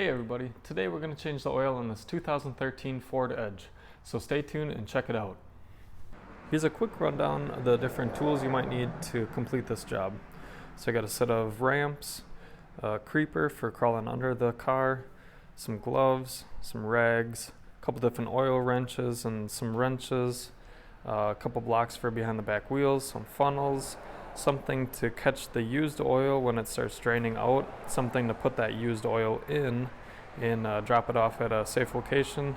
Hey everybody, today we're going to change the oil in this 2013 Ford Edge, so stay tuned and check it out. Here's a quick rundown of the different tools you might need to complete this job. So I got a set of ramps, a creeper for crawling under the car, some gloves, some rags, a couple different oil wrenches and some wrenches, a couple blocks for behind the back wheels, some funnels, something to catch the used oil when it starts draining out, something to put that used oil in and drop it off at a safe location.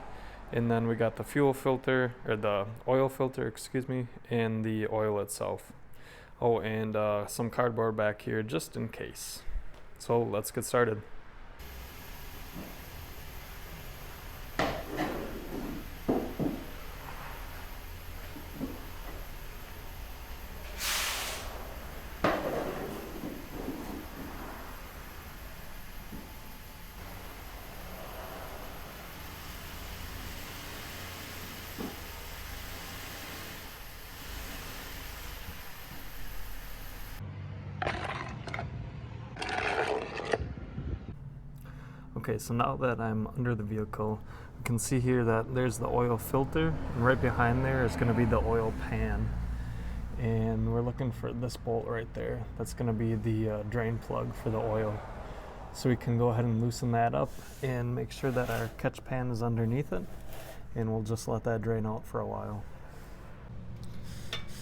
And then we got the fuel filter, or the oil filter, excuse me, and the oil itself. Oh, and some cardboard back here just in case. So let's get started. Okay, so now that I'm under the vehicle, you can see here that there's the oil filter, and right behind there is going to be the oil pan. And we're looking for this bolt right there. That's going to be the drain plug for the oil. So we can go ahead and loosen that up and make sure that our catch pan is underneath it, and we'll just let that drain out for a while.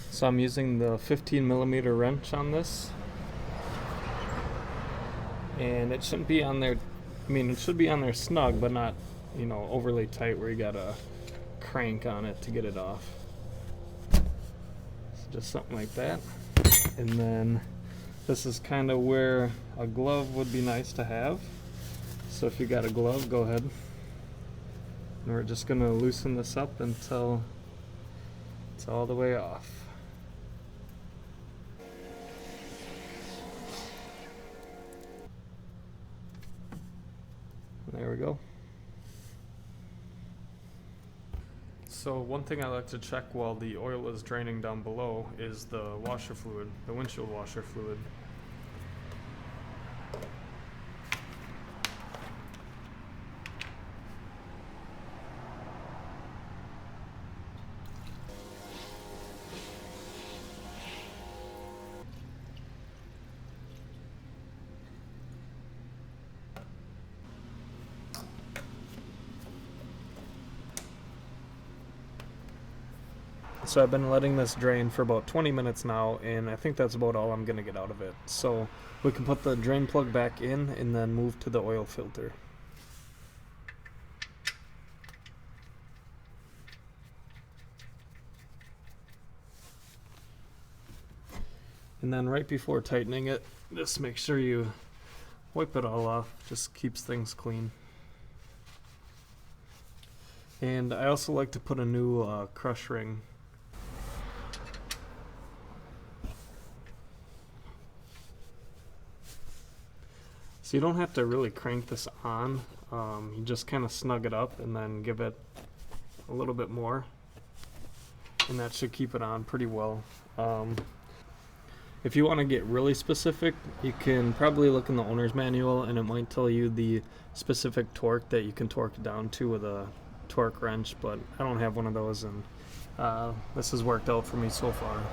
So I'm using the 15 millimeter wrench on this, and it shouldn't be on there. It should be on there snug, but not, overly tight where you gotta crank on it to get it off. So just something like that. And then this is kind of where a glove would be nice to have. So if you got a glove, go ahead. And we're just gonna loosen this up until it's all the way off. There we go. So one thing I like to check while the oil is draining down below is the washer fluid, the windshield washer fluid. So I've been letting this drain for about 20 minutes now, and I think that's about all I'm going to get out of it. So we can put the drain plug back in and then move to the oil filter. And then right before tightening it, just make sure you wipe it all off. Just keeps things clean. And I also like to put a new crush ring. So you don't have to really crank this on, you just kind of snug it up and then give it a little bit more, and that should keep it on pretty well. If you want to get really specific, you can probably look in the owner's manual and it might tell you the specific torque that you can torque it down to with a torque wrench, but I don't have one of those, and this has worked out for me so far.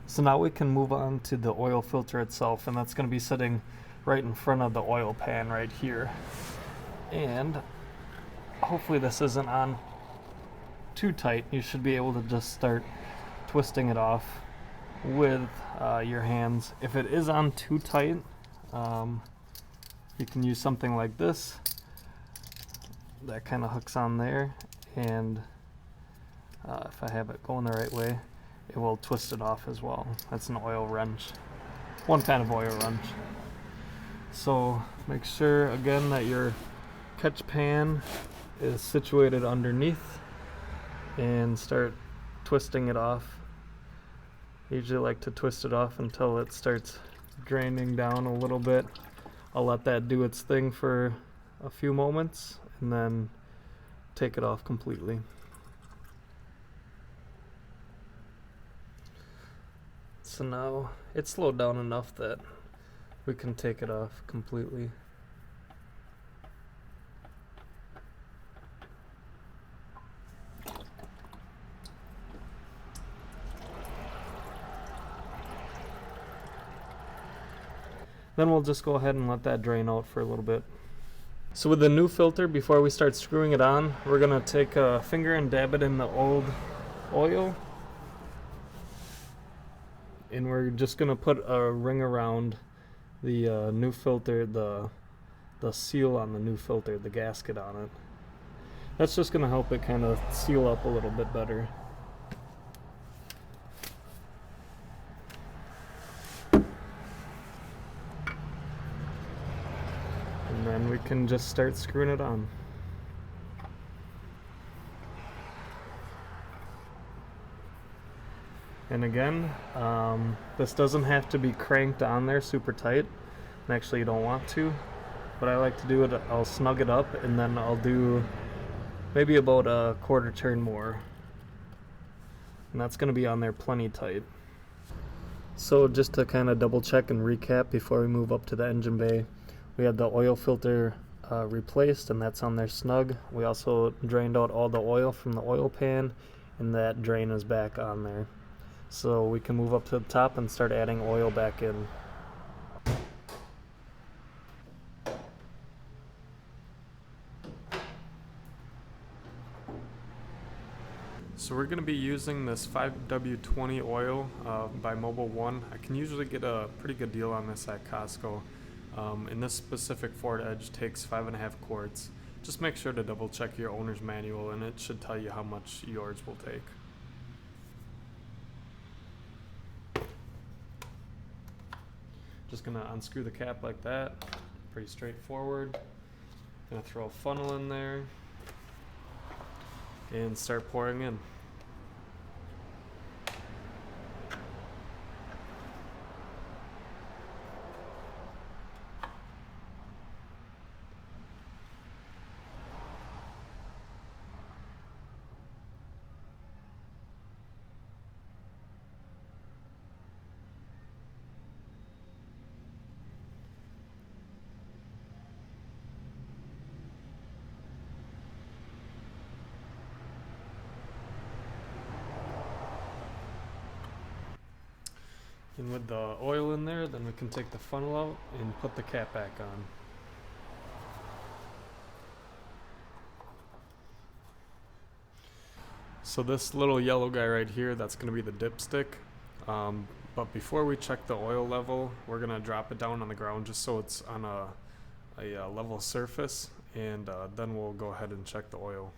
So now we can move on to the oil filter itself, and that's going to be sitting right in front of the oil pan right here. And hopefully this isn't on too tight. You should be able to just start twisting it off with your hands. If it is on too tight, you can use something like this that kind of hooks on there, and if I have it going the right way, it will twist it off as well. That's an oil wrench, one kind of oil wrench. So make sure again that your catch pan is situated underneath, and start twisting it off. I usually like to twist it off until it starts draining down a little bit. I'll let that do its thing for a few moments and then take it off completely. So now it's slowed down enough that we can take it off completely. Then we'll just go ahead and let that drain out for a little bit. So with the new filter, before we start screwing it on, we're going to take a finger and dab it in the old oil. And we're just going to put a ring around the new filter, the seal on the new filter, the gasket on it. That's just going to help it kind of seal up a little bit better. And then we can just start screwing it on. And again, this doesn't have to be cranked on there super tight. And actually you don't want to. What I like to do is I'll snug it up and then I'll do maybe about a quarter turn more. And that's going to be on there plenty tight. So just to kind of double check and recap before we move up to the engine bay, we had the oil filter replaced and that's on there snug. We also drained out all the oil from the oil pan and that drain is back on there. So we can move up to the top and start adding oil back in. So we're going to be using this 5W20 oil by Mobil 1. I can usually get a pretty good deal on this at Costco. And this specific Ford Edge takes 5.5 quarts. Just make sure to double check your owner's manual and it should tell you how much yours will take. Just gonna unscrew the cap like that, pretty straightforward. Gonna throw a funnel in there and start pouring in. And with the oil in there, then we can take the funnel out and put the cap back on. So this little yellow guy right here, that's going to be the dipstick. But before we check the oil level, we're going to drop it down on the ground just so it's on a level surface, and then we'll go ahead and check the oil.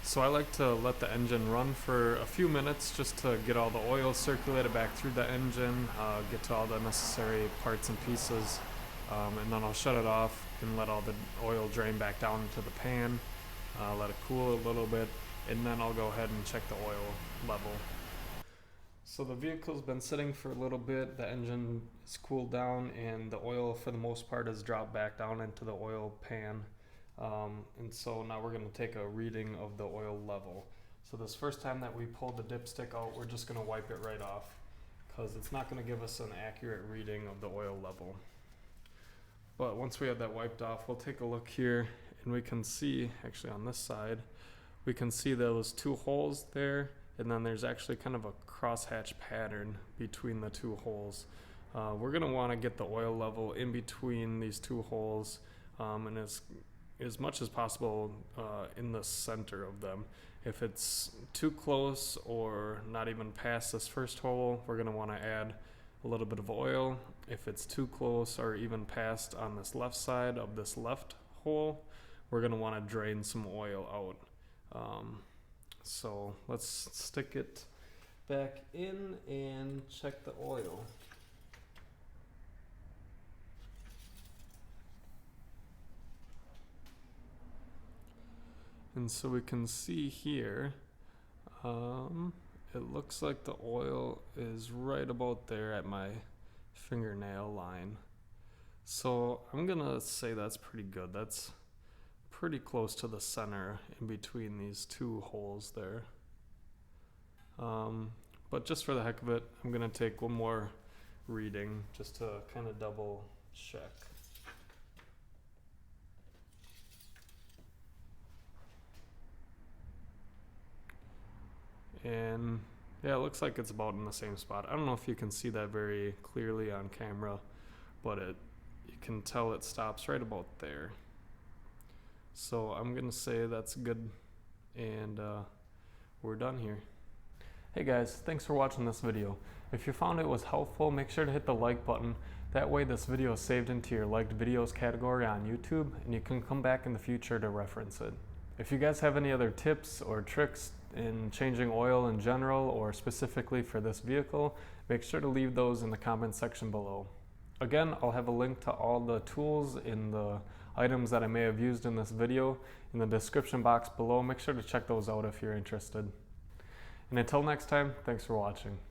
So I like to let the engine run for a few minutes just to get all the oil circulated back through the engine, get to all the necessary parts and pieces, and then I'll shut it off and let all the oil drain back down into the pan, let it cool a little bit, and then I'll go ahead and check the oil level. So the vehicle's been sitting for a little bit, the engine is cooled down, and the oil for the most part has dropped back down into the oil pan. And so now we're going to take a reading of the oil level. So this first time that we pulled the dipstick out, we're just going to wipe it right off because it's not going to give us an accurate reading of the oil level. But once we have that wiped off, we'll take a look here and we can see, actually on this side, we can see those two holes there, and then there's actually kind of a crosshatch pattern between the two holes. We're going to want to get the oil level in between these two holes, and as much as possible in the center of them. If it's too close or not even past this first hole, we're going to want to add a little bit of oil. If it's too close or even past on this left side of this left hole, we're going to want to drain some oil out. So let's stick it back in and check the oil. And so we can see here It looks like the oil is right about there at my fingernail line. So I'm gonna say that's pretty good. That's pretty close to the center in between these two holes there. But just for the heck of it, I'm gonna take one more reading just to kind of double check. And yeah, it looks like it's about in the same spot. I don't know if you can see that very clearly on camera, but you can tell it stops right about there. So I'm gonna say that's good, and we're done here. Hey guys, thanks for watching this video. If you found it was helpful, make sure to hit the like button. That way this video is saved into your liked videos category on YouTube, and you can come back in the future to reference it. If you guys have any other tips or tricks in changing oil in general or specifically for this vehicle, make sure to leave those in the comment section below. Again, I'll have a link to all the tools in the items that I may have used in this video in the description box below. Make sure to check those out if you're interested. And until next time, thanks for watching.